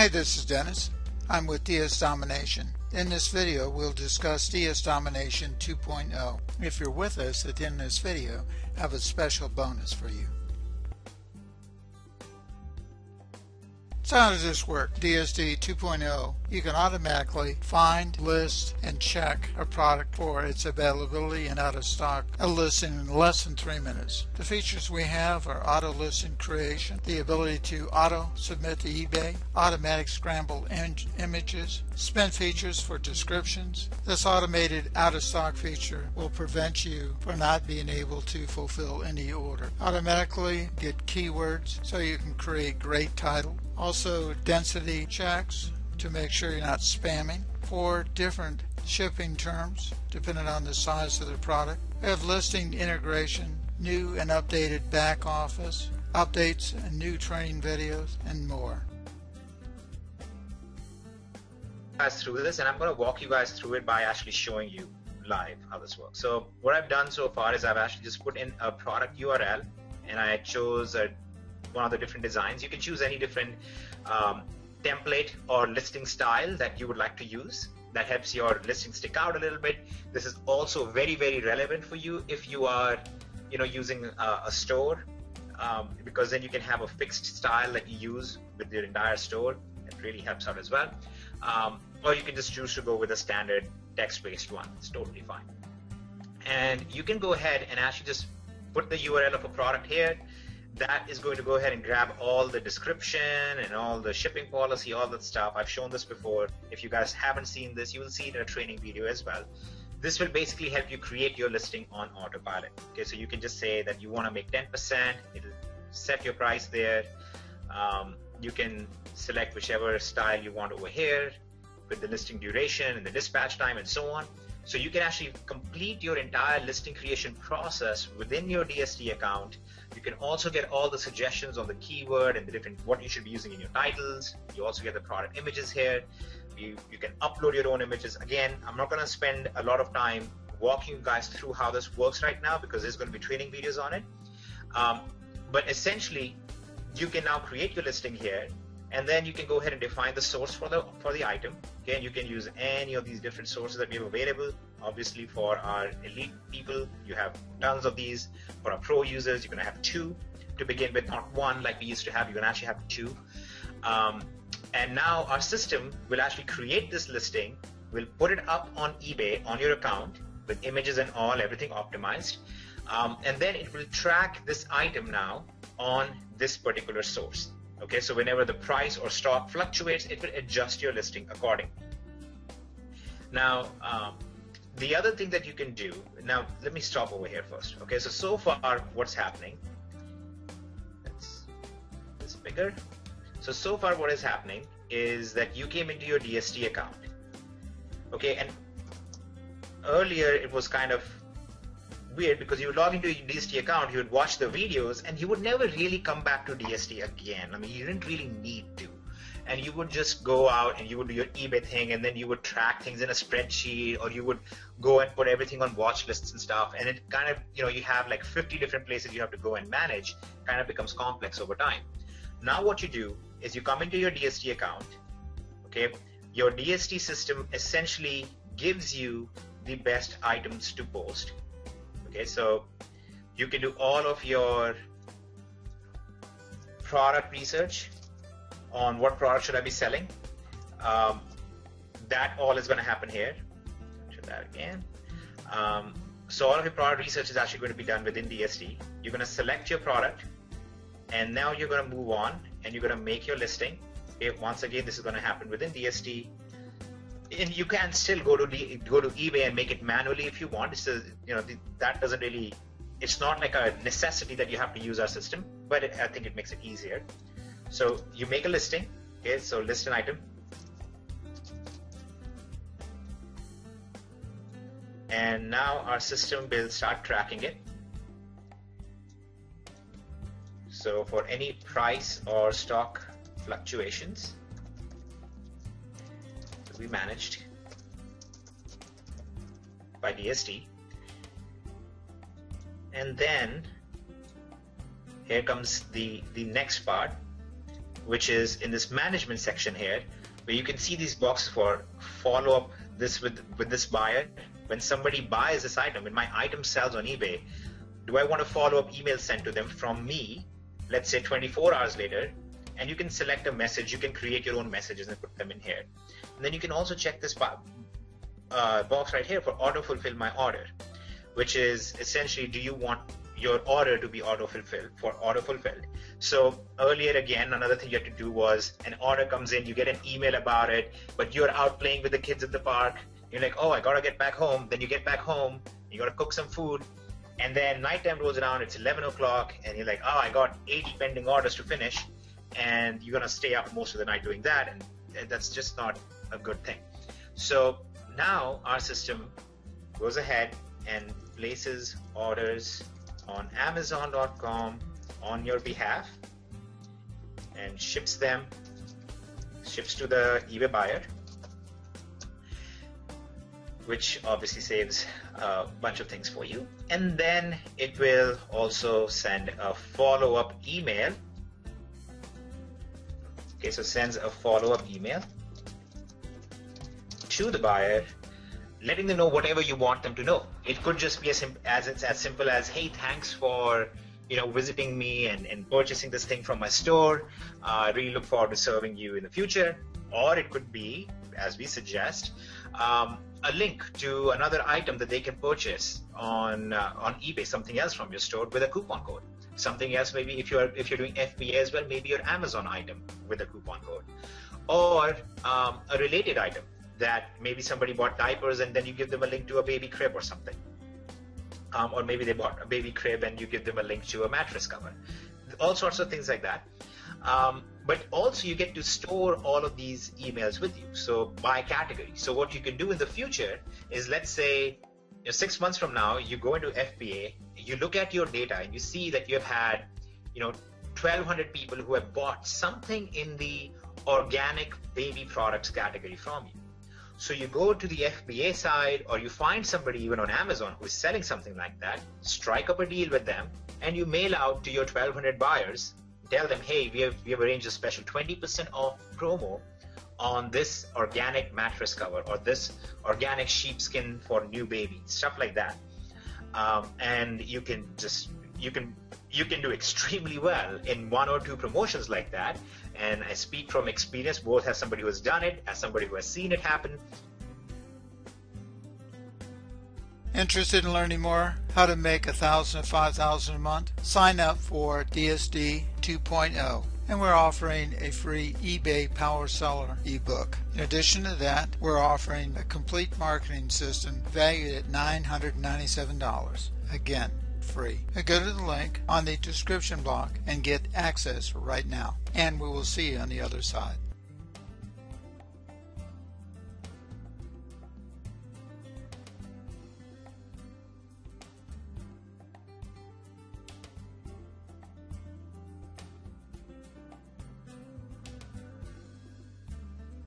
Hey, this is Dennis. I'm with DS Domination. In this video, we'll discuss DS Domination 2.0. If you're with us at the end of this video, I have a special bonus for you. So how does this work? DSD 2.0, you can automatically find, list, and check a product for its availability and out of stock, a listing in less than 3 minutes. The features we have are auto listing creation, the ability to auto submit to eBay, automatic scramble images, spin features for descriptions. This automated out of stock feature will prevent you from not being able to fulfill any order. Automatically get keywords so you can create great title. Also density checks to make sure you're not spamming. 4 different shipping terms depending on the size of the product. We have listing integration, new and updated back office, updates and new training videos, and more. Guys through this, and I'm going to walk you guys through it by actually showing you live how this works. So what I've done so far is I've actually just put in a product URL and I chose one of the different designs. You can choose any different template or listing style that you would like to use that helps your listing stick out a little bit. This is also very, very relevant for you if you are using a store, because then you can have a fixed style that you use with your entire store. It really helps out as well. Or you can just choose to go with a standard text-based one. It's totally fine. And you can go ahead and actually just put the URL of a product here. That is going to go ahead and grab all the description and all the shipping policy, all that stuff. I've shown this before. If you guys haven't seen this, you will see it in a training video as well. This will basically help you create your listing on autopilot. Okay, so you can just say that you want to make 10%. It'll set your price there. You can select whichever style you want over here with the listing duration and the dispatch time and so on. So you can actually complete your entire listing creation process within your DSD account. You can also get all the suggestions on the keyword and the different what you should be using in your titles. You also get the product images here. You can upload your own images. Again, I'm not going to spend a lot of time walking you guys through how this works right now because there's going to be training videos on it. But essentially, you can now create your listing here, and then you can go ahead and define the source for the item. Okay, and you can use any of these different sources that we have available. Obviously, for our elite people, you have tons of these. For our pro users, you're going to have 2 to begin with, not 1 like we used to have. You're going to actually have 2. And now our system will actually create this listing. We'll put it up on eBay on your account with images and all, everything optimized. And then it will track this item now on this particular source. Okay, so whenever the price or stock fluctuates, it will adjust your listing accordingly. Now, the other thing that you can do, now let me stop over here first. Okay, so far what's happening, that's this bigger. So far what is happening is that you came into your DSD account. Okay, and earlier it was kind of weird because you would log into your DSD account, you would watch the videos, and you would never really come back to DSD again. I mean, you didn't really need to. And you would just go out and you would do your eBay thing, and then you would track things in a spreadsheet, or you would go and put everything on watch lists and stuff. And it kind of, you have like 50 different places you have to go and manage. Kind of becomes complex over time. Now what you do is you come into your DSD account. Okay, your DSD system essentially gives you the best items to post. Okay, so you can do all of your product research on what product should I be selling. That all is going to happen here. Show that again. So all of your product research is actually going to be done within DSD. You're going to select your product, and now you're going to move on and you're going to make your listing. Okay, once again, this is going to happen within DSD. And you can still go to eBay and make it manually if you want. It's that doesn't really, it's not like a necessity that you have to use our system, but I think it makes it easier. So you make a listing. Okay, so list an item, and now our system will start tracking it. So for any price or stock fluctuations, we managed by DSD. And then here comes the next part, which is in this management section here, where you can see these boxes for follow up this with this buyer. When somebody buys this item, when my item sells on eBay, do I want a follow-up email sent to them from me, let's say 24 hours later? And you can select a message. You can create your own messages and put them in here. And then you can also check this box right here for auto-fulfill my order, which is essentially, do you want your order to be auto-fulfilled? So earlier, again, another thing you had to do was an order comes in, you get an email about it, but you're out playing with the kids at the park. You're like, oh, I gotta get back home. Then you get back home, you gotta cook some food, and then nighttime rolls around, it's 11 o'clock, and you're like, oh, I got 80 pending orders to finish, and you're gonna stay up most of the night doing that, and that's just not a good thing. So now our system goes ahead and places orders on Amazon.com on your behalf and ships to the eBay buyer, which obviously saves a bunch of things for you. And then it will also send a follow-up email. Okay, so sends a follow-up email to the buyer, letting them know whatever you want them to know. It could just be as simple as, hey, thanks for visiting me and purchasing this thing from my store. I really look forward to serving you in the future. Or it could be, as we suggest, a link to another item that they can purchase on eBay, something else from your store with a coupon code. Something else, maybe if you're doing FBA as well, maybe your Amazon item with a coupon code, or a related item that maybe somebody bought diapers and then you give them a link to a baby crib or something, or maybe they bought a baby crib and you give them a link to a mattress cover. All sorts of things like that. But also you get to store all of these emails with you, so by category. So what you can do in the future is, let's say 6 months from now, you go into FBA, you look at your data and you see that you've had 1,200 people who have bought something in the organic baby products category from you. So you go to the FBA side, or you find somebody even on Amazon who is selling something like that, strike up a deal with them, and you mail out to your 1,200 buyers. Tell them, hey, we have arranged a special 20% off promo on this organic mattress cover or this organic sheepskin for new baby, stuff like that. And you can do extremely well in 1 or 2 promotions like that. And I speak from experience, both as somebody who has done it, as somebody who has seen it happen. Interested in learning more how to make $1,000 to $5,000 a month? Sign up for DSD 2.0, and we're offering a free eBay Power Seller ebook. In addition to that, we're offering a complete marketing system valued at $997. Again, free. Go to the link on the description block and get access right now, and we will see you on the other side.